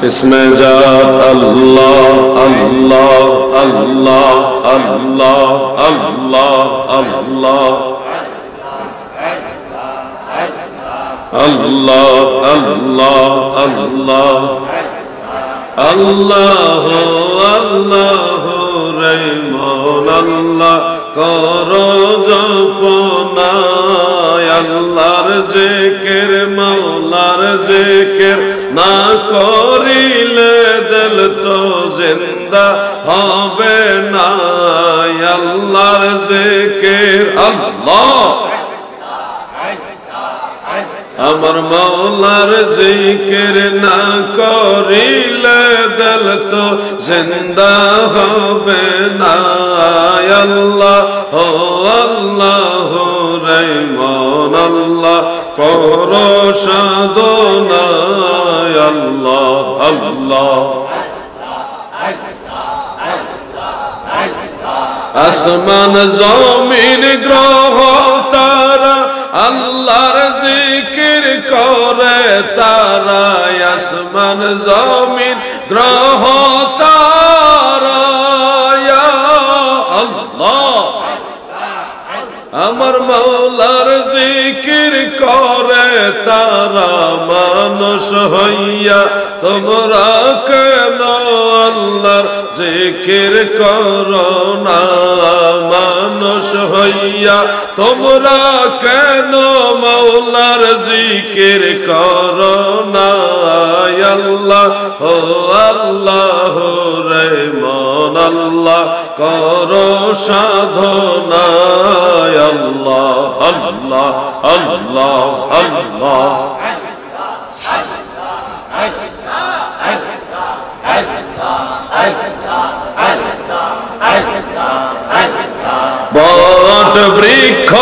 इसमें जात अल्लाह अल्लाह अल्लाह अल्लाह अल्लाह अल्लाह अल्लाह अल्लाह अल्लाह अल्लाह अल्लाह रे मौला अल्लाह करो जपना अल्लाहर जिकिर मौलार जिकिर ना करिले दिल तो जिंदा হবে না अल्लाहर जिकिर अल्लाह আমার মৌলার জিকির না করিলে দিল তো জিন্দা হবে না আল্লাহ ও আল্লাহ রে মন আল্লাহ করো সাধনা আল্লাহ আল্লাহ আসমান জমিন গ্রহ তারা আল্লাহর জিকির করে তারা আসমান জমিন গ্রহ তারা আল্লাহ আমার মৌলার জিকির করে তারা মানুষ হইয়া তোমরা কেন আল্লাহর জিকির করো না মানুষ হইয়া তোমরা কেন মৌলার জিকির করো না আল্লাহ ও আল্লাহ রে মন আল্লাহ করো সাধনা আল্লাহ আল্লাহ আল্লাহ আল্লাহ বট বৃক্ষ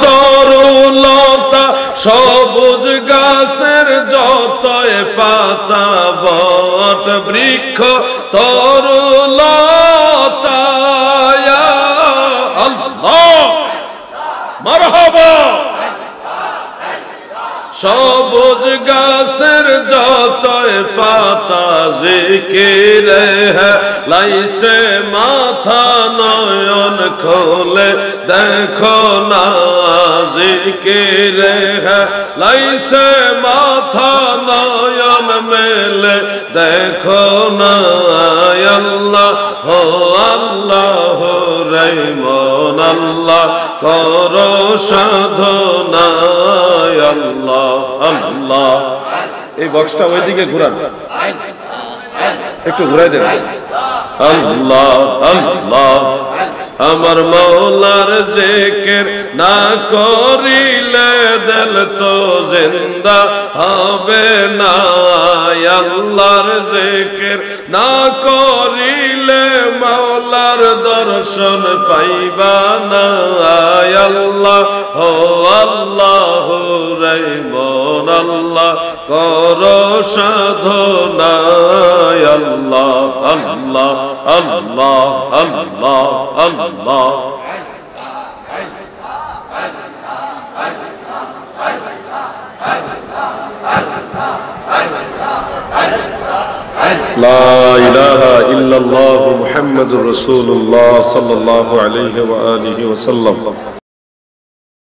তরুলতা সবুজ গাছের যতই পাতা বট বৃক্ষ তরুলতা আল্লাহ মারহাবা সবুজ গাছের যতই পাতা জিকিরে লাইছে মাথা নয়ন খোলে দেখো না জিকিরে লাইছে মাথা নয়ন মেলে দেখো না আল্লাহ হো আল্লাহ রে মন আল্লাহ করো সাধনা আল্লাহ আল্লাহ এই বক্সটা ওইদিকে ঘোরান একটু ঘুরাই দেন আল্লাহ আল্লাহ আমার মৌলার জিকির না করিলে দিল তো জিন্দা হবে না আল্লাহর জিকির না করিলে মৌলার দর্শন পাইবা না আল্লাহ ও আল্লাহ রে মন আল্লাহ করো সাধনা আল্লাহ আল্লাহ আল্লাহ আল্লাহ আল্লাহ লা ইলাহা ইল্লাল্লাহু মুহাম্মাদুর রাসূলুল্লাহ সাল্লাল্লাহু আলাইহি ওয়া আলিহি ওয়া সাল্লাম।